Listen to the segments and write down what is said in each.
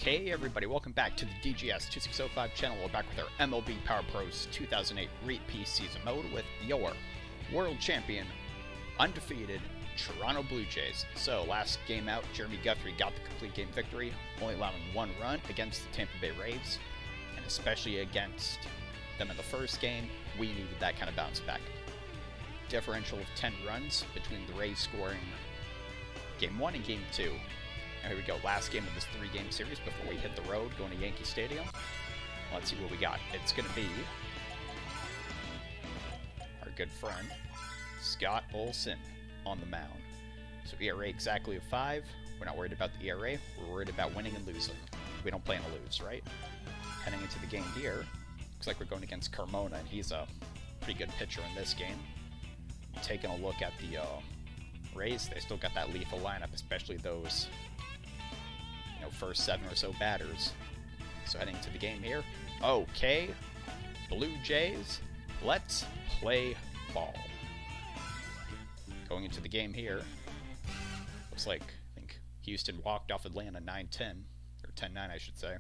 Okay, everybody, welcome back to the DGS 2605 channel. We're back with our MLB Power Pros 2008 repeat season mode with your world champion, undefeated Toronto Blue Jays. So, last game out, Jeremy Guthrie got the complete game victory, only allowing one run against the Tampa Bay Rays, and especially against them in the first game, we needed that kind of bounce back. Differential of 10 runs between the Rays scoring Game 1 and Game 2. Now here we go, last game of this 3-game series before we hit the road, going to Yankee Stadium. Let's see what we got. It's going to be our good friend, Scott Olsen, on the mound. So ERA exactly of 5. We're not worried about the ERA. We're worried about winning and losing. We don't plan to lose, right? Heading into the game here, looks like we're going against Carmona, and he's a pretty good pitcher in this game. Taking a look at the Rays, they still got that lethal lineup, especially those first 7 or so batters. So heading to the game here. Okay, Blue Jays, let's play ball. Going into the game here, looks like, I think Houston walked off Atlanta 9-10, or 10-9 I should say.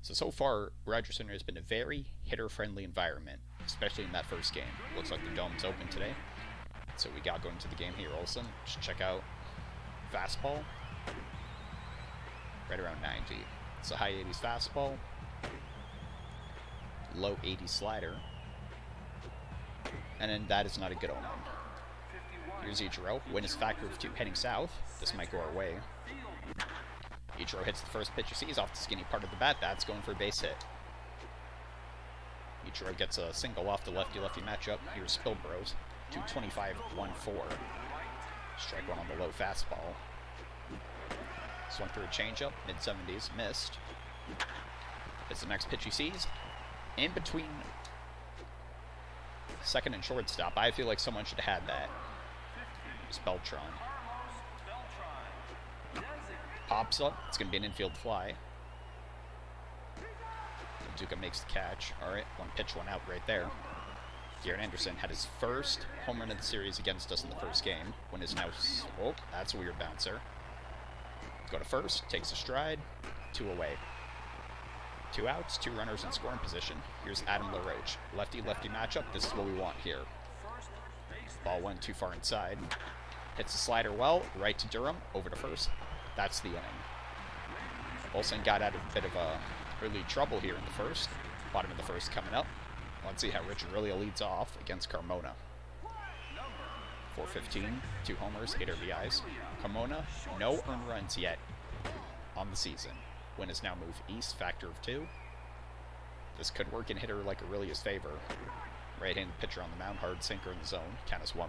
So far, Rogers Center has been a very hitter-friendly environment, especially in that first game. Looks like the dome's open today. So we got going to the game here, Olsen. Just check out fastball. Right around 90. It's a high 80s fastball. Low 80s slider. And then that is not a good omen. Here's Ichiro. Win is factor of 2 heading south. This might go our way. Ichiro hits the first pitch he sees off the skinny part of the bat. That's going for a base hit. Ichiro gets a single off the lefty-lefty matchup. Here's Spilbros. 225-1-4. Strike one on the low fastball. Swung through a changeup, mid-70s, missed. It's the next pitch he sees. In between second and shortstop, I feel like someone should have had that. It's Beltran. Pops up. It's going to be an infield fly. Duca makes the catch. Alright, one pitch, one out right there. Garrett Anderson had his first home run of the series against us in the first game. When is now... Oh, that's a weird bouncer. Go to first, takes a stride, 2 away. 2 outs, 2 runners in scoring position. Here's Adam LaRoche. Lefty-lefty matchup, this is what we want here. Ball went too far inside. Hits the slider well, right to Durham, over to first. That's the inning. Olsen got out of a bit of early trouble here in the first. Bottom of the first coming up. Let's see how Richard really leads off against Carmona. 415, 2 homers, 8 RBIs. Carmona, no earned runs yet on the season. Win is now moved east, factor of 2. This could work in hitter like Aurelia's favor. Right-handed pitcher on the mound, hard sinker in the zone. Count is 1-1.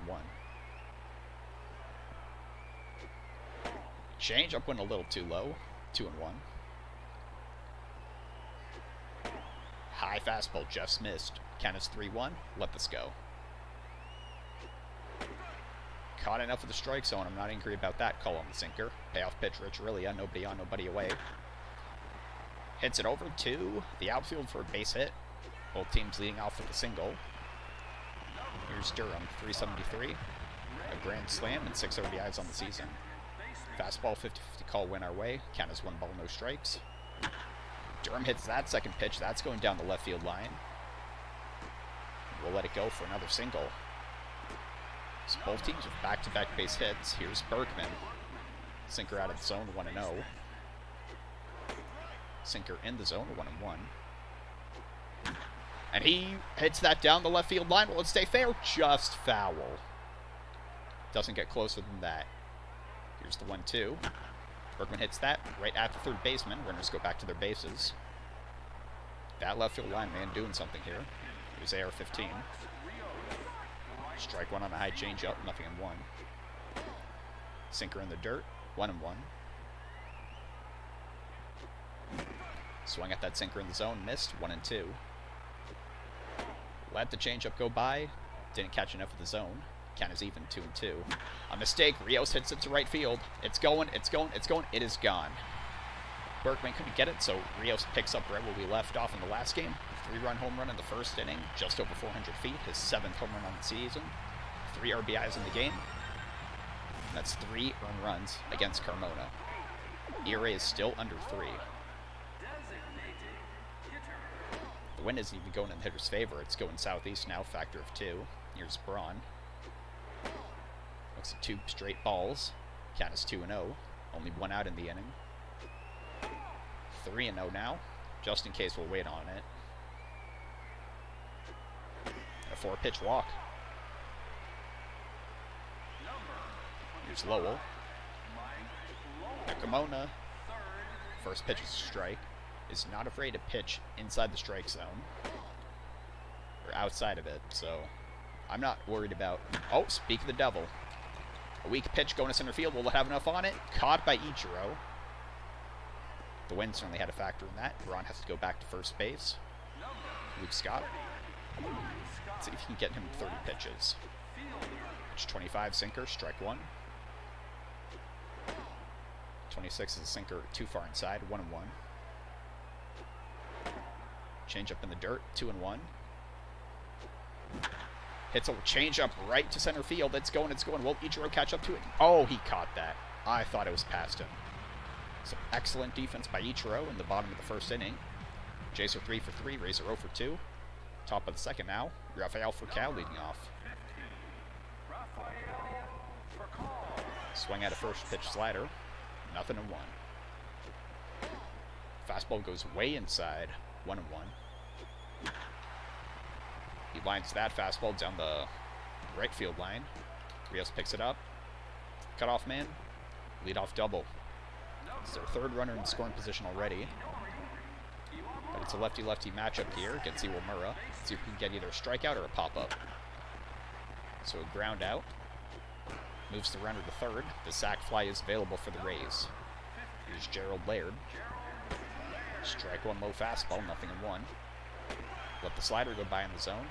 Change up went a little too low. 2-1. High fastball just missed. Count is 3-1. Let this go. Caught enough of the strike zone. I'm not angry about that call on the sinker. Payoff pitch, Rich Aurelia. Nobody on, nobody away. Hits it over to the outfield for a base hit. Both teams leading off with a single. Here's Durham, 373. A grand slam and 6 RBIs on the season. Fastball, 50-50 call win our way. Count is 1 ball, no strikes. Durham hits that second pitch. That's going down the left field line. We'll let it go for another single. So both teams with back-to-back base hits. Here's Bergman. Sinker out of the zone, 1-0. Sinker in the zone, 1-1. And he hits that down the left field line. Will it stay fair? Just foul. Doesn't get closer than that. Here's the 1-2. Bergman hits that right at the third baseman. Runners go back to their bases. That left field line man doing something here. Here's AR-15. Strike one on a high changeup, nothing in 1. Sinker in the dirt, 1-1. Swung at that sinker in the zone, missed, 1-2. Let the changeup go by, didn't catch enough of the zone. Count is even, 2-2. A mistake, Rios hits it to right field. It's going, it's going, it's going, it is gone. Bergman couldn't get it, so Rios picks up right where we left off in the last game. 3-run home run in the first inning, just over 400 feet, his 7th home run on the season. 3 RBIs in the game. That's 3 earned runs against Carmona. ERA is still under 3. The wind isn't even going in the hitter's favor. It's going southeast now, factor of 2. Here's Braun. Looks at 2 straight balls. Count is 2-0. Only 1 out in the inning. 3-0 now. Just in case, we'll wait on it. A 4-pitch walk. Here's Lowell. Nakamona. First pitch is a strike. Is not afraid to pitch inside the strike zone. Or outside of it, so I'm not worried about... Oh, speak of the devil. A weak pitch going to center field. Will it have enough on it? Caught by Ichiro. The wind certainly had a factor in that. Braun has to go back to first base. Luke Scott. Let's see if he can get him 30 pitches. Pitch 25, sinker, strike 1. 26 is a sinker too far inside, 1-1. Change up in the dirt, 2-1. Hits a change up right to center field. It's going, it's going. Will Ichiro catch up to it? Oh, he caught that. I thought it was past him. Some excellent defense by Ichiro in the bottom of the first inning. Jays are 3 for 3, Rays are 0 for 2. Top of the second now. Rafael Furcal leading off. Swing at a first pitch slider. 0-1. Fastball goes way inside. 1-1. He lines that fastball down the right field line. Rios picks it up. Cutoff man. Leadoff double. It's their 3rd runner in scoring position already. But it's a lefty-lefty matchup here against Iwamura. See if we can get either a strikeout or a pop-up. So a ground out. Moves the runner to 3rd. The sac fly is available for the Rays. Here's Gerald Laird. Strike 1 low fastball, 0-1. Let the slider go by in the zone.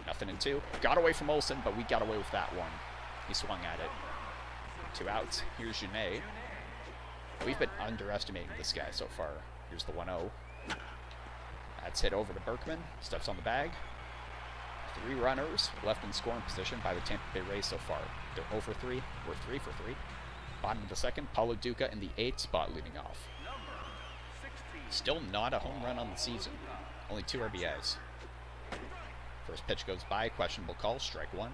0-2. Got away from Olsen, but we got away with that one. He swung at it. 2 outs. Here's Junet. We've been underestimating this guy so far. Here's the 1-0. That's hit over to Berkman. Steps on the bag. 3 runners left in scoring position by the Tampa Bay Rays so far. They're 0 for 3. We're 3 for 3. Bottom of the second, Paulo Duca in the 8th spot leading off. Still not a home run on the season. Only 2 RBIs. First pitch goes by, questionable call, strike 1.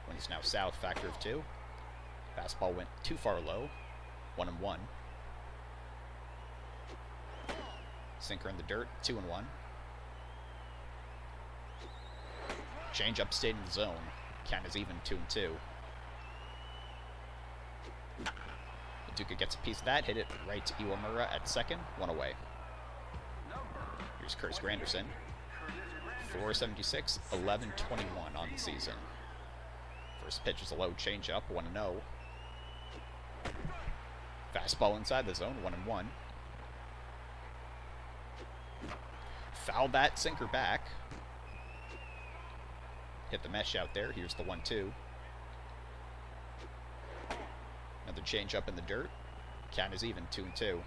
Wind is now south, factor of 2. Fastball went too far low, 1-1. Sinker in the dirt, 2-1. Change up stayed in the zone. Count is even, 2-2. Duca gets a piece of that, hit it right to Iwamura at second, 1 away. Here's Curtis Granderson. 476, 11-21 on the season. First pitch is a low changeup, 1-0. Fastball inside the zone, 1-1. Fouled that sinker back. Hit the mesh out there. Here's the 1-2. Another change up in the dirt. Count is even, 2-2.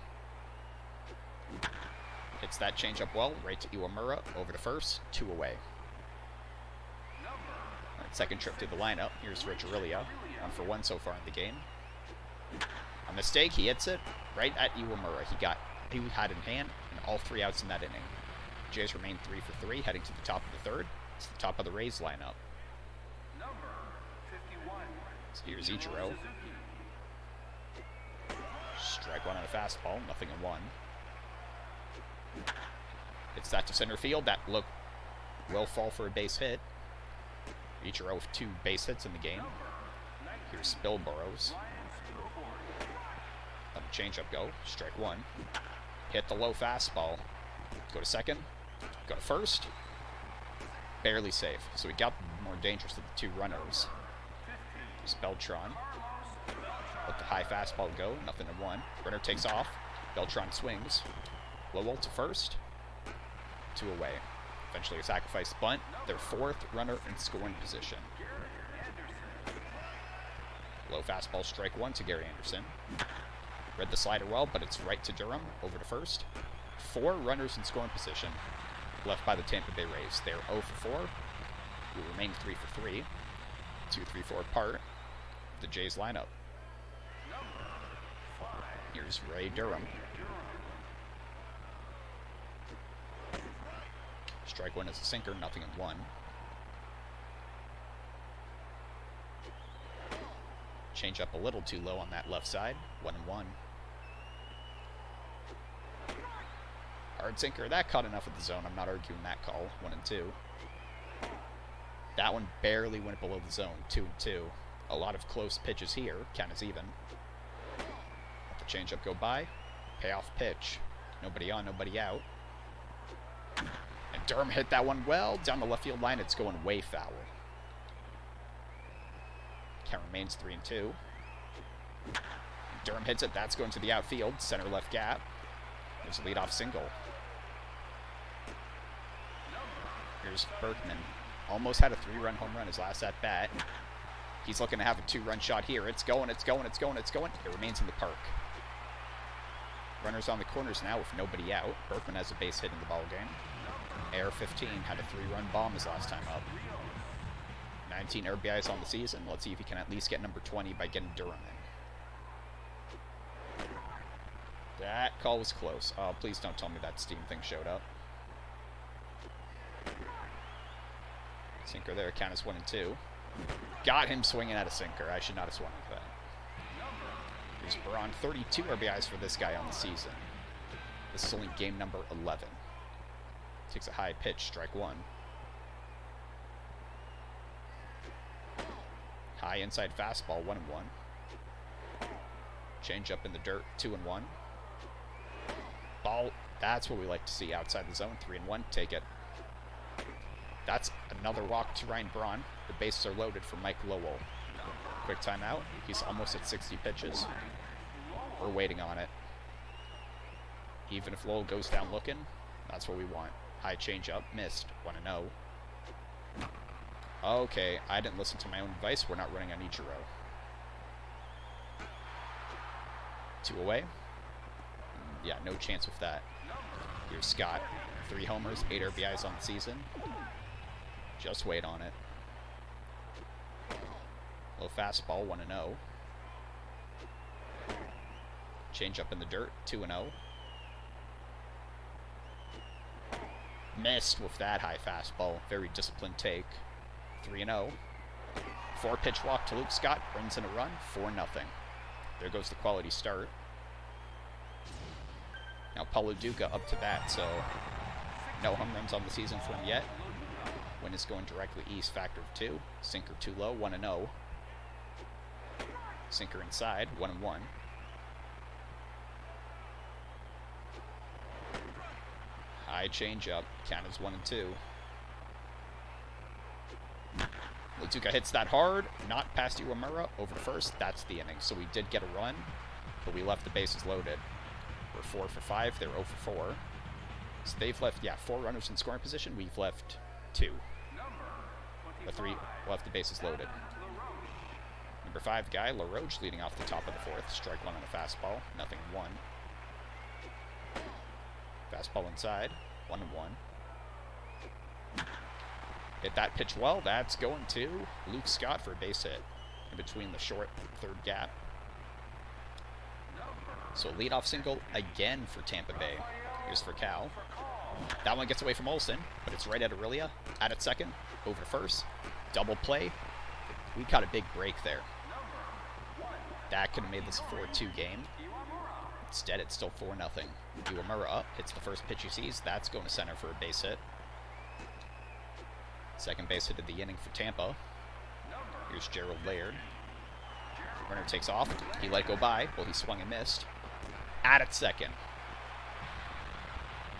Hits that change up well, right to Iwamura, over to first, 2 away. Right, second trip to the lineup. Here's Rich Aurelia, 1 for 1 so far in the game. A mistake, he hits it right at Iwamura. He had in hand, and all 3 outs in that inning. Jays remain 3 for 3, heading to the top of the 3rd. It's the top of the Rays lineup. So here's Ichiro. Strike 1 on a fastball, 0-1. Hits that to center field. That look will fall for a base hit. Ichiro with 2 base hits in the game. Here's Spilborous. Let the changeup go. Strike 1. Hit the low fastball. Go to second. Go to first. Barely safe. So we got more dangerous of the 2 runners. Here's Beltran. Let the high fastball go. 0-1. Runner takes off. Beltran swings. Lowell to first. 2 away. Eventually a sacrifice bunt. Their 4th runner in scoring position. Low fastball, strike 1 to Gary Anderson. Read the slider well, but it's right to Durham. Over to first. 4 runners in scoring position left by the Tampa Bay Rays. They're 0 for 4. We remain 3 for 3. 2-3-4 apart. The Jays lineup. Here's Ray Durham. Strike one is a sinker, nothing in one. Change up a little too low on that left side. 1-1. Hard sinker. That caught enough of the zone. I'm not arguing that call. 1-2. That one barely went below the zone. 2-2. A lot of close pitches here. Count is even. Let the changeup go by. Payoff pitch. Nobody on, nobody out. And Durham hit that one well. Down the left field line, it's going way foul. Count remains 3-2. Durham hits it. That's going to the outfield. Center left gap. There's a leadoff single. Here's Berkman. Almost had a 3-run home run his last at bat. He's looking to have a 2-run shot here. It's going, it's going, it's going, it's going. It remains in the park. Runners on the corners now with nobody out. Berkman has a base hit in the ballgame. AR-15 had a 3-run bomb his last time up. 19 RBIs on the season. Let's see if he can at least get number 20 by getting Durham in. That call was close. Oh, please don't tell me that steam thing showed up. Sinker there. Count is 1-2. Got him swinging at a sinker. I should not have swung with that. Here's Braun. 32 RBIs for this guy on the season. This is only game number 11. Takes a high pitch. Strike one. High inside fastball, 1-1. Change up in the dirt, 2-1. Ball, that's what we like to see outside the zone, 3-1. Take it. That's another walk to Ryan Braun. The bases are loaded for Mike Lowell. Quick timeout. He's almost at 60 pitches. We're waiting on it. Even if Lowell goes down looking, that's what we want. High change up, missed, 1-0. Okay, I didn't listen to my own advice. We're not running on Ichiro. 2 away. Yeah, no chance with that. Here's Scott. 3 homers, 8 RBIs on the season. Just wait on it. Low fastball, 1-0. Change up in the dirt, 2-0. Missed with that high fastball. Very disciplined take. 3-0. 4-pitch walk to Luke Scott. Brings in a run. 4-0. There goes the quality start. Now Paulo Duca up to bat, so no home runs on the season for him yet. Wind is going directly east, factor of 2. Sinker too low, 1-0. Sinker inside, 1-1. High changeup, count is 1-2. Lutuka hits that hard, not past Iwamura, over to first. That's the inning. So we did get a run, but we left the bases loaded. We're 4 for 5. They're 0 for 4. So they've left, 4 runners in scoring position. We've left 2. The 3 left the bases loaded. Number 5 guy, LaRoche, leading off the top of the 4th. Strike one on a fastball. Nothing in 1. Fastball inside. 1-1. Hit that pitch well. That's going to Luke Scott for a base hit in between the short third gap. So leadoff single again for Tampa Bay. Here's for Cal. That one gets away from Olsen, but it's right at Aurelia. At it second. Over to first. Double play. We caught a big break there. That could have made this a 4-2 game. Instead, it's still 4-0. Iwamura up. Hits the first pitch he sees. That's going to center for a base hit. Second base hit of the inning for Tampa. Here's Gerald Laird. Runner takes off. He let it go by. Well, he swung and missed. At it second.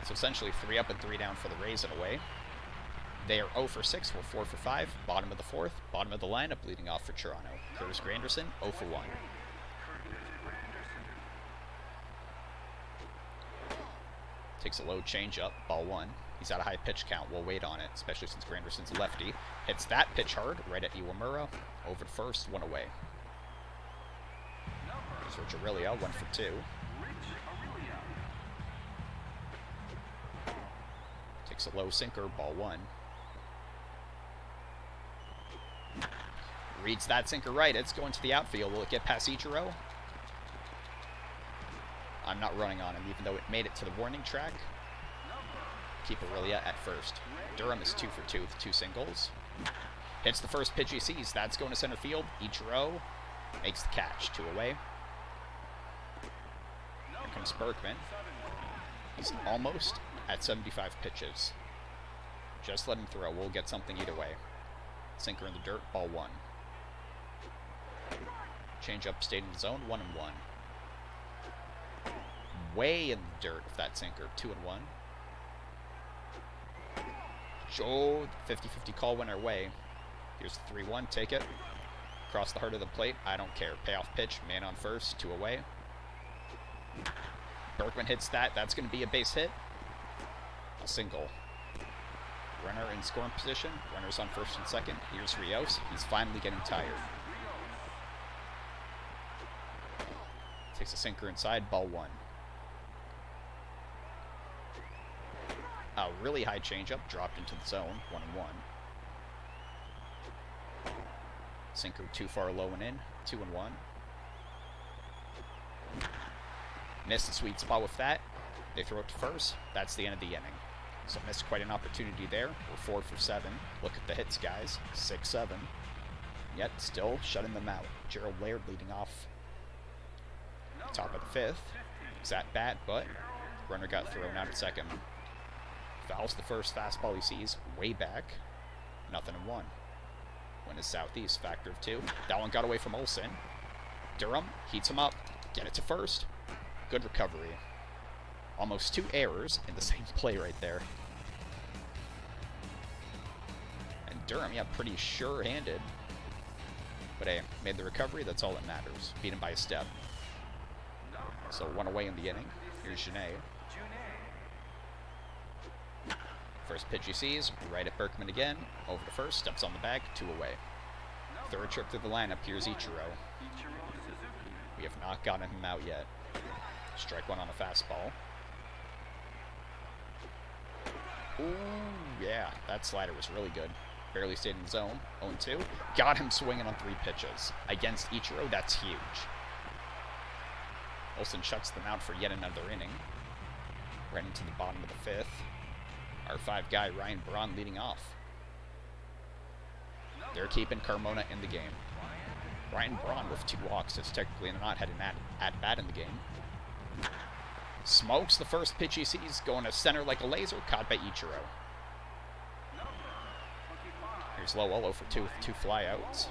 So essentially 3 up and 3 down for the Rays in a way. They are 0 for 6. We're 4 for 5. Bottom of the 4th. Bottom of the lineup leading off for Toronto. Curtis Granderson, 0 for 1. Takes a low changeup. Ball 1. He's at a high pitch count. We'll wait on it, especially since Granderson's lefty. Hits that pitch hard right at Iwamura. Over to first, 1 away. Here's Rich Aurelia, 1 for 2. Takes a low sinker, ball 1. Reads that sinker right. It's going to the outfield. Will it get past Ichiro? I'm not running on him, even though it made it to the warning track. Keep Aurelia at first. Durham is 2 for 2 with 2 singles. Hits the first pitch he sees. That's going to center field. Ichiro makes the catch. 2 away. Here comes Berkman. He's almost at 75 pitches. Just let him throw. We'll get something either way. Sinker in the dirt. Ball 1. Change up, stayed in the zone. 1-1. Way in the dirt with that sinker. 2-1. Joe, 50-50 call went our way. Here's the 3-1. Take it. Across the heart of the plate. I don't care. Payoff pitch. Man on first. 2 away. Berkman hits that. That's going to be a base hit. A single. Runner in scoring position. Runners on first and second. Here's Rios. He's finally getting tired. Takes a sinker inside. Ball 1. A really high changeup. Dropped into the zone. 1-1. Sinker too far low and in. 2-1. Missed the sweet spot with that. They throw it to first. That's the end of the inning. So missed quite an opportunity there. We're 4 for 7. Look at the hits, guys. 6-7. Yet still shutting them out. Gerald Laird leading off. Top of the 5th. He's at bat, but runner got thrown out at second. Fouls the first fastball he sees. Way back. 0-1. Win is southeast. Factor of 2. That one got away from Olsen. Durham heats him up. Get it to first. Good recovery. Almost 2 errors in the same play right there. And Durham, yeah, pretty sure-handed. But hey, made the recovery. That's all that matters. Beat him by a step. So 1 away in the inning. Here's Janae. First pitch he sees, right at Berkman again. Over to first, steps on the bag, 2 away. Third trip through the lineup, here's Ichiro. We have not gotten him out yet. Strike 1 on a fastball. Ooh, yeah, that slider was really good. Barely stayed in the zone. 0-2. Got him swinging on 3 pitches. Against Ichiro, that's huge. Olsen shuts them out for yet another inning. Right into the bottom of the 5th. Our 5 guy, Ryan Braun, leading off. They're keeping Carmona in the game. Ryan Braun with 2 walks has technically not had an at-bat in the game. Smokes the first pitch he sees, going to center like a laser, caught by Ichiro. Here's Lowell, 0 for 2 with 2 flyouts.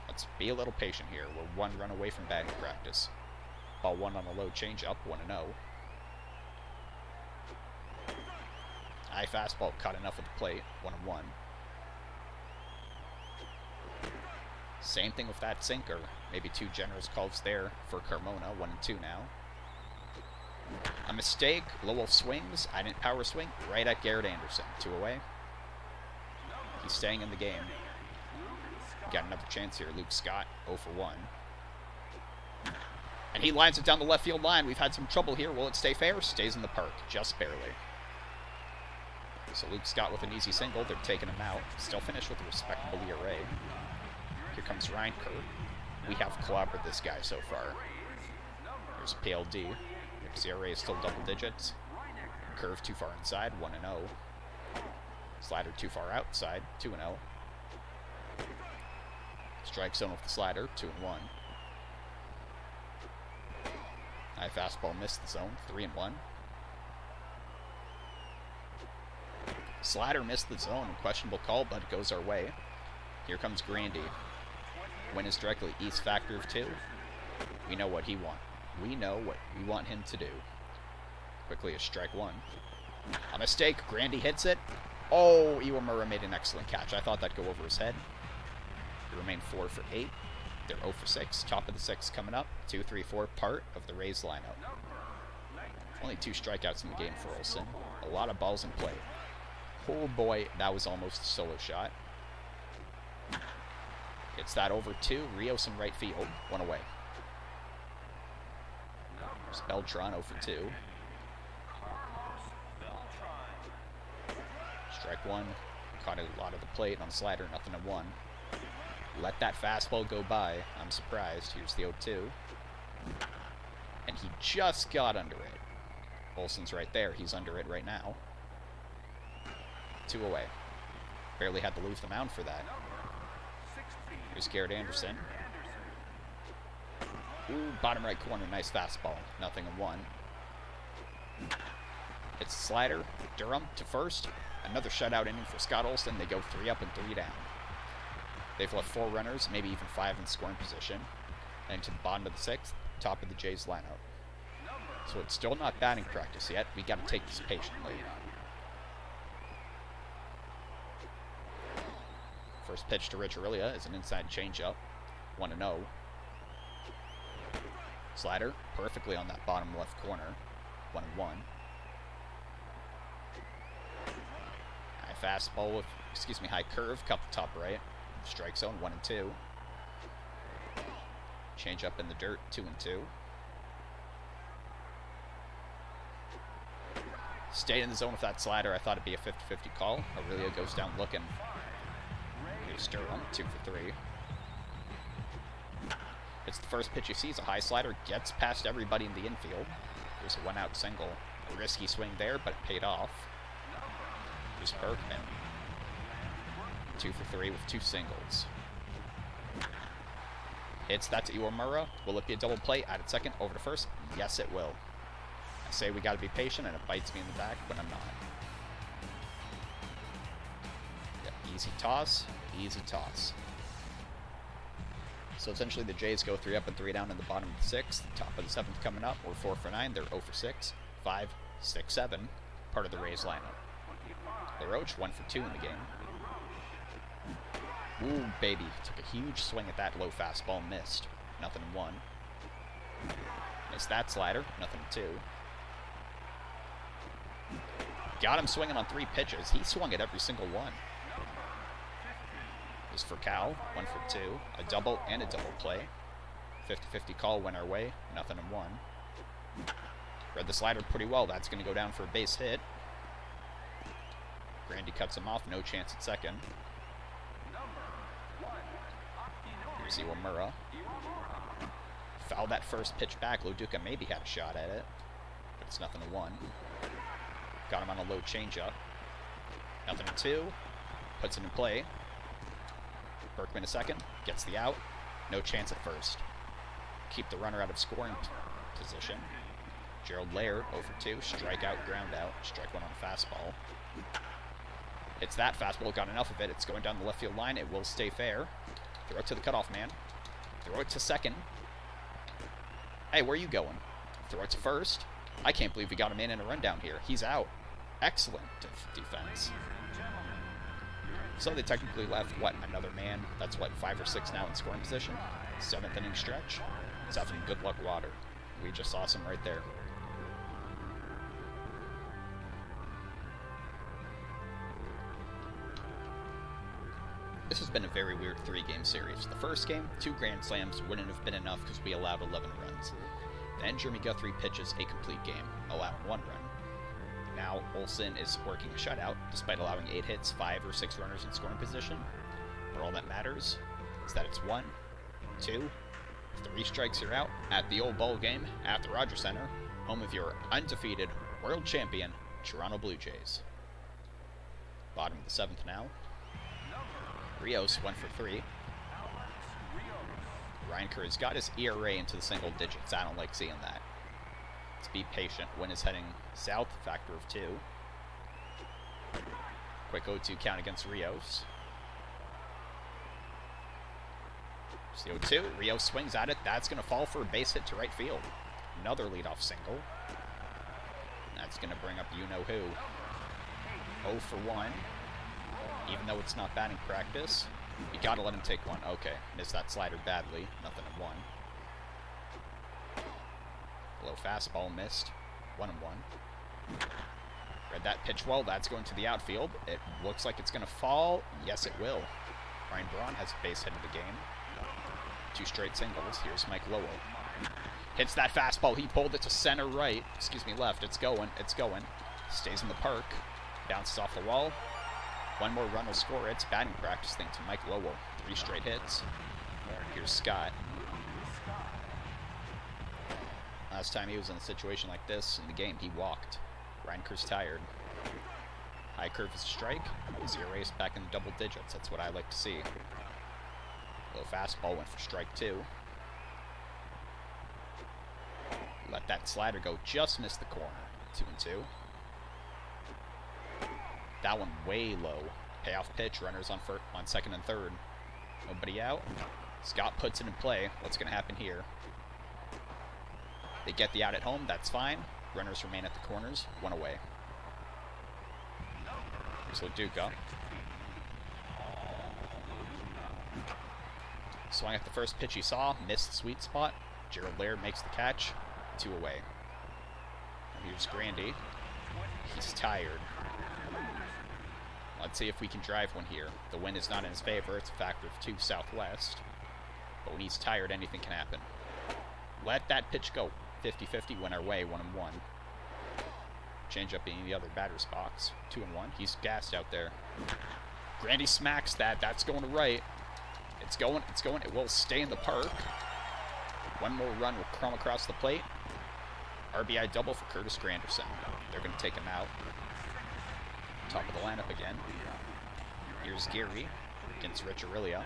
Let's be a little patient here. We're 1 run away from batting practice. Ball 1 on a low changeup, 1-0. High fastball, caught enough of the plate, 1-1. Same thing with that sinker. Maybe 2 generous calls there for Carmona, 1-2 now. A mistake, Lowell swings, I didn't power swing, right at Garrett Anderson, 2 away. He's staying in the game. Got another chance here, Luke Scott, 0 for 1. And he lines it down the left field line. We've had some trouble here. Will it stay fair? Stays in the park, just barely. So Luke Scott with an easy single. They're taking him out. Still finished with a respectable ERA. Here comes Ryan Kerr. We have clobbered this guy so far. There's PLD. His ERA is still double digits. Curve too far inside, 1-0. Slider too far outside, 2-0. Strike zone with the slider, 2-1. High fastball missed the zone, 3-1. Slider missed the zone, questionable call, but it goes our way. Here comes Grandy. Win is directly east, factor of 2. We know what he wants. We know what we want him to do. Quickly a strike 1. A mistake, Grandy hits it. Oh, Iwamura made an excellent catch. I thought that'd go over his head. He remained 4 for 8. They're 0 for 6. Top of the 6 coming up. 2, 3, 4, part of the Rays lineup. Only 2 strikeouts in the game for Olsen. A lot of balls in play. Oh boy, that was almost a solo shot. It's that over 2. Rios in right field. 1 away. There's Beltran 0 for 2. Strike 1. Caught a lot of the plate on slider. 0-1. Let that fastball go by. I'm surprised. Here's the 0-2. And He just got under it. Olsen's right there. He's under it right now. 2 away. Barely had to leave the mound for that. Here's Garrett Anderson. Ooh, bottom right corner. Nice fastball. 0-1. It's a slider. Durham to first. Another shutout inning for Scott Olsen. They go 3 up and 3 down. They've left 4 runners, maybe even 5 in scoring position. And to the bottom of the 6th, top of the Jays lineup. So it's still not batting practice yet. We got to take this patiently. First pitch to Rich Aurelia is an inside changeup. 1-0. Slider perfectly on that bottom left corner. 1-1. High fastball with, high curve, cup the top right. Strike zone, 1-2. Change up in the dirt, 2-2. Stayed in the zone with that slider. I thought it'd be a 50-50 call. Aurelia goes down looking. Here's Durham, 2 for 3. It's the first pitch you see. It's a high slider. Gets past everybody in the infield. There's a 1-out single. A risky swing there, but it paid off. Here's Berkman. 2 for 3 with 2 singles. Hits that to Iwamura. Will it be a double play? Out at second, over to first. Yes, it will. I say we got to be patient, and it bites me in the back, but I'm not. Yep, easy toss. Easy toss. So essentially the Jays go 3 up and 3 down in the bottom of the 6th. Top of the 7th coming up. We're 4 for 9. They're 0 for 6. 5, 6, 7. Part of the Rays lineup. LaRoche 1 for 2 in the game. Ooh, baby. Took a huge swing at that low fastball. Missed. 0-1. Missed that slider. 0-2. Got him swinging on 3 pitches. He swung at every single one. This for Cal. 1 for 2. A double and a double play. 50-50 call went our way. 0-1. Read the slider pretty well. That's going to go down for a base hit. Grandy cuts him off. No chance at second. Here's Iwamura. Fouled that first pitch back. Loduca maybe had a shot at it, but it's 0-1. Got him on a low changeup. 0-2. Puts it in play. Berkman a second. Gets the out. No chance at first. Keep the runner out of scoring position. Gerald Laird 0 for 2. Strikeout, ground out. Strike 1 on a fastball. It's that fastball. Got enough of it. It's going down the left field line. It will stay fair. Throw it to the cutoff man. Throw it to second. Hey, where are you going? Throw it to first. I can't believe we got him in a rundown here. He's out. Excellent defense. So they technically left, another man? That's 5 or 6 now in scoring position. 7th inning stretch. Definitely good luck water. We just saw some right there. This has been a very weird 3-game series. The first game, 2 grand slams wouldn't have been enough because we allowed 11 runs. Then Jeremy Guthrie pitches a complete game, allowing 1 run. Now Olsen is working a shutout, despite allowing 8 hits, 5 or 6 runners in scoring position. But all that matters is that it's 1, 2, 3 strikes you're out at the old bowl game at the Rogers Center, home of your undefeated world champion Toronto Blue Jays. Bottom of the 7th now. Rios 1 for 3. Reinker has got his ERA into the single digits. I don't like seeing that. Let's be patient. Wind is heading south, factor of 2. Quick 0-2 count against Rios. It's the 0-2. Rios swings at it. That's going to fall for a base hit to right field. Another leadoff single. That's going to bring up you-know-who. 0 for 1. Even though it's not batting practice, you got to let him take one. Okay, missed that slider badly. 0-1. Low fastball missed. 1-1. Read that pitch well. That's going to the outfield. It looks like it's going to fall. Yes, it will. Ryan Braun has a base hit of the game. 2 straight singles. Here's Mike Lowell. Hits that fastball. He pulled it to center right. Left. It's going. It's going. Stays in the park. Bounces off the wall. 1 more run will score. It's batting practice thing to Mike Lowell. 3 straight hits. Here's Scott. Last time he was in a situation like this in the game, he walked. Reinker's tired. High curve is a strike. Is he erased back in the double digits? That's what I like to see. Low fastball went for strike 2. Let that slider go. Just missed the corner. 2-2. That one way low. Payoff pitch. Runners on second and third. Nobody out. Scott puts it in play. What's going to happen here? They get the out at home. That's fine. Runners remain at the corners. 1 away. Here's LaDuca. Swung at the first pitch he saw. Missed the sweet spot. Gerald Laird makes the catch. 2 away. And here's Grandy. He's tired. Let's see if we can drive one here. The wind is not in his favor. It's a factor of 2 southwest. But when he's tired, anything can happen. Let that pitch go. 50-50, went our way, 1-1. Change up in the other batter's box. 2-1. He's gassed out there. Grandy smacks that. That's going to right. It's going. It will stay in the park. One more run will crumb across the plate. RBI double for Curtis Granderson. They're going to take him out. Top of the lineup again. Here's Geary against Rich Aurelia.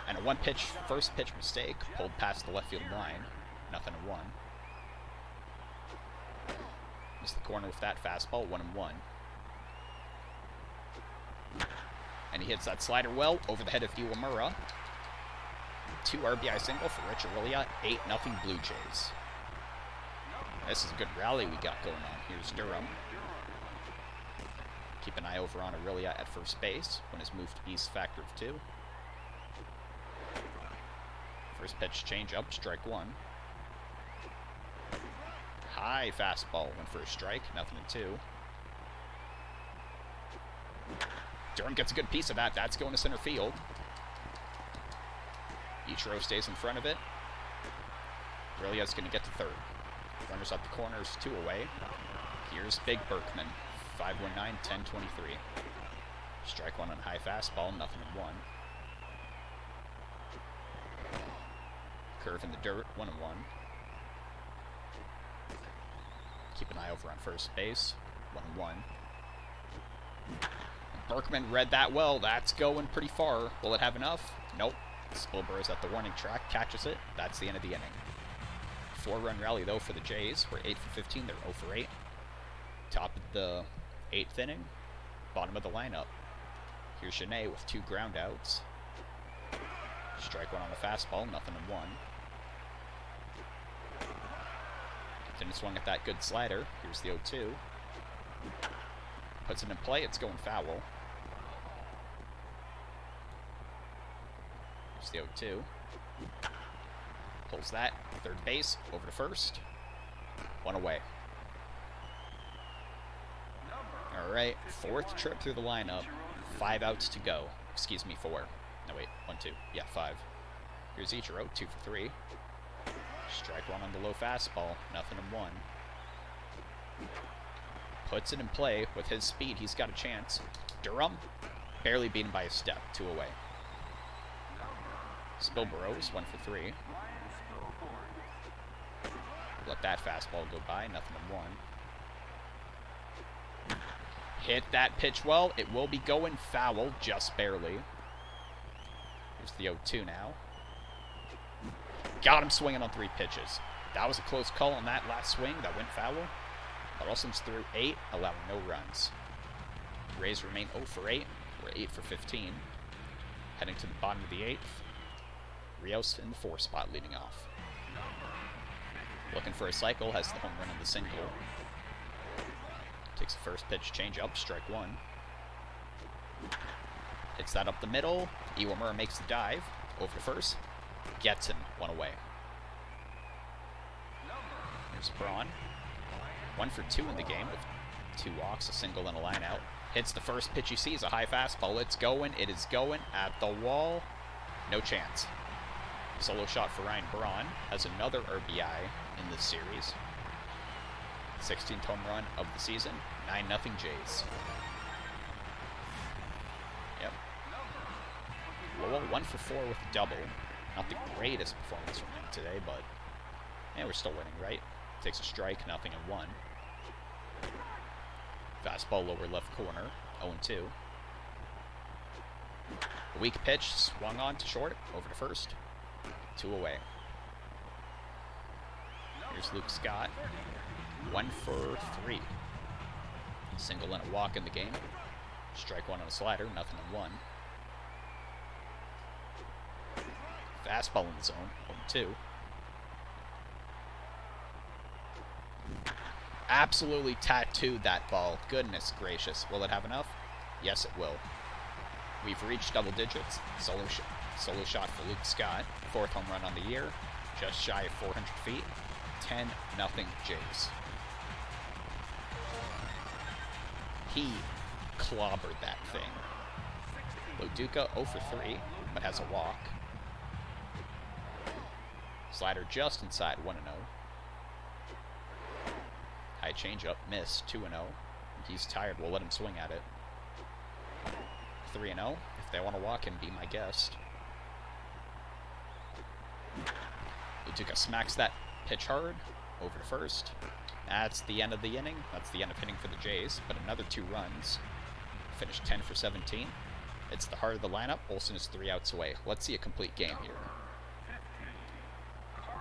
And a first pitch mistake, pulled past the left field line. 0-1. Missed the corner with that fastball, 1-1. And he hits that slider well over the head of Iwamura. 2 RBI single for Rich Aurelia, 8-0 Blue Jays. This is a good rally we got going on. Here's Durham. Keep an eye over on Aurelia at first base when his move to east factor of 2. First pitch change up, strike 1. High fastball, went for a strike, 0-2. Durham gets a good piece of that. That's going to center field. Ichiro stays in front of it. Aurelia's going to get to third. Runners up the corners, 2 away. Here's Big Berkman, 5-19, 10-23. Strike 1 on high fastball, 0-1. Curve in the dirt, 1-1. Keep an eye over on first base, 1-1. Berkman read that well. That's going pretty far. Will it have enough? Nope. Spilber's at the warning track, catches it. That's the end of the inning. 4-run rally, though, for the Jays. We're 8 for 15. They're 0 for 8. Top of the 8th inning. Bottom of the lineup. Here's Shanae with 2 groundouts. Strike 1 on the fastball, 0-1. Didn't swing at that good slider. Here's the 0-2. Puts it in play. It's going foul. Here's the 0-2. Pulls that. Third base. Over to first. 1 away. Alright. 4th trip through the lineup. 5 outs to go. Excuse me, 4. No, wait. 1, 2. Yeah, 5. Here's Ichiro. 2 for 3. Strike 1 on the low fastball. 0-1. Puts it in play. With his speed, he's got a chance. Durham. Barely beaten by a step. 2 away. Spilberose, 1 for 3. Let that fastball go by, 0-1. Hit that pitch well. It will be going foul, just barely. Here's the 0-2 now. Got him swinging on 3 pitches. That was a close call on that last swing. That went foul. Olsen's through 8, allowing no runs. Rays remain 0 for 8. We're 8 for 15. Heading to the bottom of the 8th. Rios in the 4 spot leading off. Looking for a cycle, has the home run in the single. Takes the first pitch, change up, strike 1. Hits that up the middle. Iwamura makes the dive. Over to first. Gets him, 1 away. Here's Braun. 1 for 2 in the game with 2 walks, a single, and a line out. Hits the first pitch he sees, a high fastball. It's going. It is going at the wall. No chance. Solo shot for Ryan Braun. Has another RBI in this series. 16th home run of the season. 9-0 Jays. Yep. Lowell 1 for 4 with a double. Not the greatest performance from him today, but yeah, we're still winning, right? Takes a strike, nothing and 1. Fastball lower left corner, 0-2. A weak pitch, swung on to short, over to first. 2 away. Here's Luke Scott. 1 for 3. Single and a walk in the game. Strike 1 on a slider, nothing and 1. Fastball in the zone, 0-2. Absolutely tattooed that ball. Goodness gracious. Will it have enough? Yes, it will. We've reached double digits. Solo shot for Luke Scott. 4th home run on the year. Just shy of 400 feet. 10-0 Jays. He clobbered that thing. Loduca 0 for 3, but has a walk. Slider just inside, 1-0. High changeup, missed, 2-0. He's tired, we'll let him swing at it. 3-0. If they want to walk him, be my guest. Loduca smacks that pitch hard, over to first. That's the end of the inning. That's the end of hitting for the Jays, but another 2 runs. Finished 10 for 17. It's the heart of the lineup. Olsen is 3 outs away. Let's see a complete game here.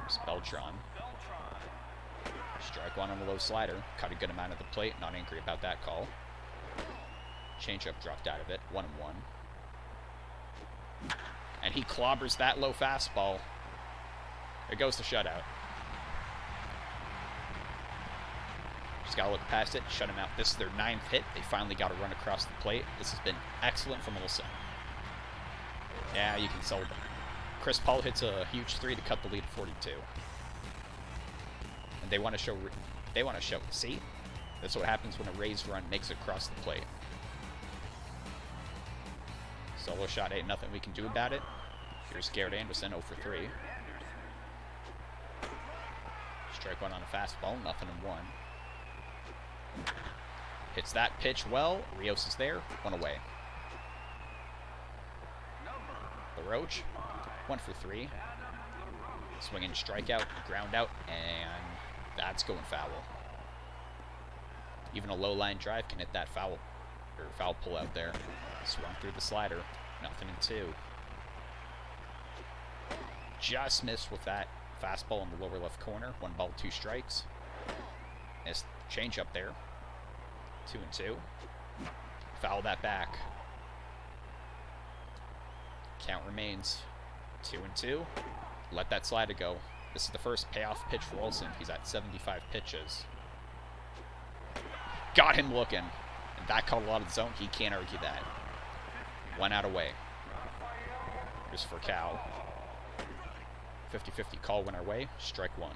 Here's Beltran. Strike 1 on the low slider. Cut a good amount of the plate. Not angry about that call. Changeup dropped out of it. 1-1. And he clobbers that low fastball. There goes the shutout. Just gotta look past it, shut him out. This is their 9th hit. They finally got a run across the plate. This has been excellent from Olsen. Yeah, you can sell them. Chris Paul hits a huge 3 to cut the lead to 42. And they want to show, see? That's what happens when a Rays run makes it across the plate. Solo shot, ain't nothing we can do about it. Here's Garrett Anderson, 0 for 3. Strike 1 on a fastball, nothing in 1. Hits that pitch well. Rios is there. 1 away. LaRoche, 1 for 3. Swinging strikeout, ground out, and that's going foul. Even a low line drive can hit that foul pull out there. Swung through the slider. Nothing in 2. Just missed with that fastball in the lower left corner. 1 ball, 2 strikes. Missed change up there. 2-2. Foul that back. Count remains 2-2. Let that slider go. This is the first payoff pitch for Olsen. He's at 75 pitches. Got him looking. And that called a lot of the zone. He can't argue that. 1 out away. Here's for Cal. 50-50 call went our way. Strike 1.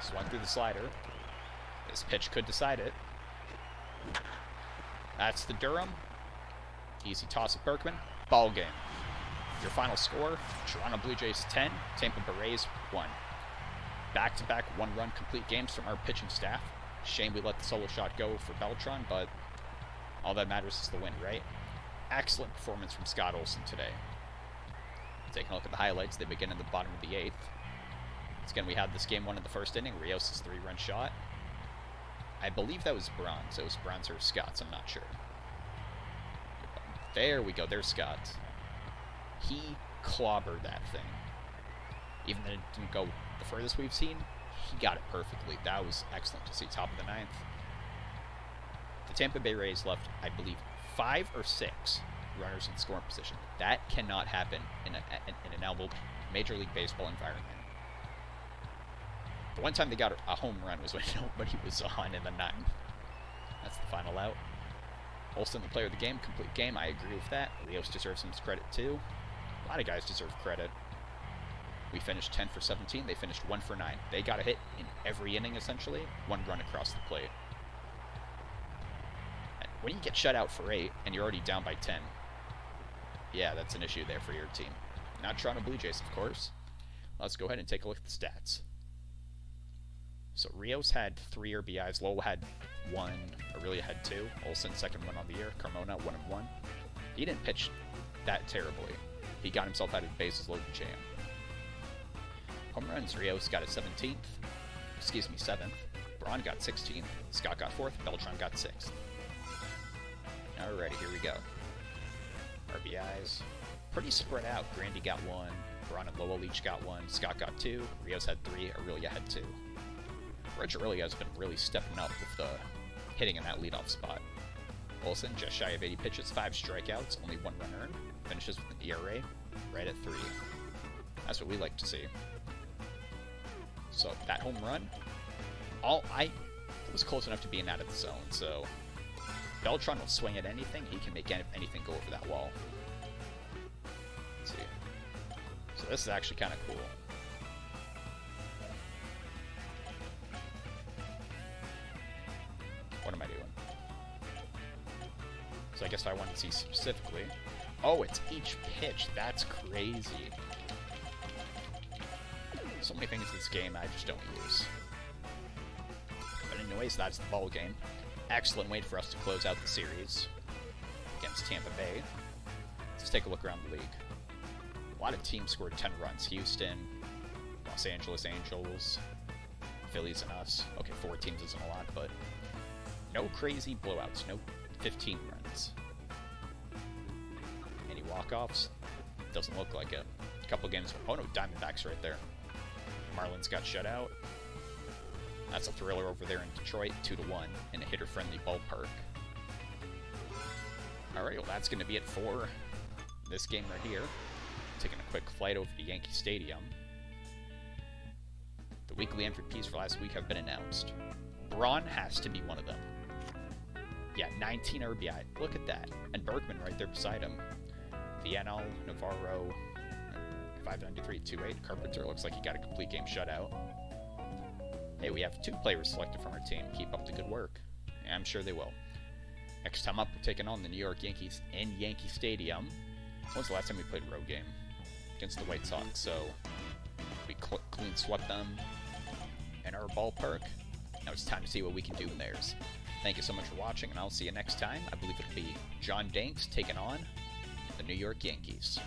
Swung through the slider. This pitch could decide it. That's the Durham. Easy toss of Berkman. Ball game. Your final score, Toronto Blue Jays 10, Tampa Bay Rays 1. Back-to-back 1-run complete games from our pitching staff. Shame we let the solo shot go for Beltran, but all that matters is the win, right? Excellent performance from Scott Olsen today. Taking a look at the highlights, they begin in the bottom of the 8th. Again, we had this game 1 in the first inning. Rios' 3-run shot. I believe that was Bronze. It was Bronze or Scott's, I'm not sure. There we go, there's Scott. He clobbered that thing. Even though it didn't go the furthest we've seen, he got it perfectly. That was excellent to see, top of the 9th. The Tampa Bay Rays left, I believe, 5 or 6 runners in scoring position. That cannot happen in an Major League Baseball environment. The one time they got a home run was when nobody was on in the 9th. That's the final out. Olsen, the player of the game, complete game. I agree with that. Rios deserves some credit too. A lot of guys deserve credit. We finished 10 for 17. They finished 1 for 9. They got a hit in every inning, essentially. 1 run across the plate. And when you get shut out for 8 and you're already down by 10, yeah, that's an issue there for your team. Not Toronto Blue Jays, of course. Let's go ahead and take a look at the stats. So Rios had 3 RBIs. Lowell had 1. Aurelia had 2. Olsen, second one on the year. Carmona, 1 of 1. He didn't pitch that terribly. He got himself out of bases loaded jam. Home runs, Rios got his 17th. Excuse me, 7th. Braun got 16th. Scott got 4th. Beltran got 6th. Alrighty, here we go. RBIs. Pretty spread out. Grandy got 1. Braun and Lowell each got 1. Scott got 2. Rios had 3. Aurelia had 2. Reg Aurelia has been really stepping up with the hitting in that leadoff spot. Olsen, just shy of 80 pitches, 5 strikeouts, only 1 run earned. Finishes with an ERA right at 3. That's what we like to see. So that home run, it was close enough to being out of the zone. So Beltran will swing at anything. He can make anything go over that wall. Let's see. So this is actually kind of cool. What am I doing? So I guess if I wanted to see specifically... Oh, it's each pitch. That's crazy. So many things in this game I just don't use. But anyways, that's the ball game. Excellent way for us to close out the series against Tampa Bay. Let's take a look around the league. A lot of teams scored 10 runs. Houston, Los Angeles Angels, Phillies and us. Okay, 4 teams isn't a lot, but no crazy blowouts. No 15 runs. Any walk-offs? Doesn't look like it. A couple games. Oh no, Diamondbacks right there. Marlins got shut out. That's a thriller over there in Detroit, 2-1 in a hitter-friendly ballpark. Alright, well that's going to be it for this game right here. Taking a quick flight over to Yankee Stadium. The weekly MVPs for last week have been announced. Braun has to be one of them. Yeah, 19 RBI. Look at that. And Bergman right there beside him. Vienna, Navarro, 593-28. Carpenter looks like he got a complete game shutout. Hey, we have 2 players selected from our team. Keep up the good work. Yeah, I'm sure they will. Next time up, we're taking on the New York Yankees in Yankee Stadium. When's the last time we played a road game? Against the White Sox. So we clean swept them in our ballpark. Now it's time to see what we can do in theirs. Thank you so much for watching, and I'll see you next time. I believe it'll be John Danks taking on the New York Yankees.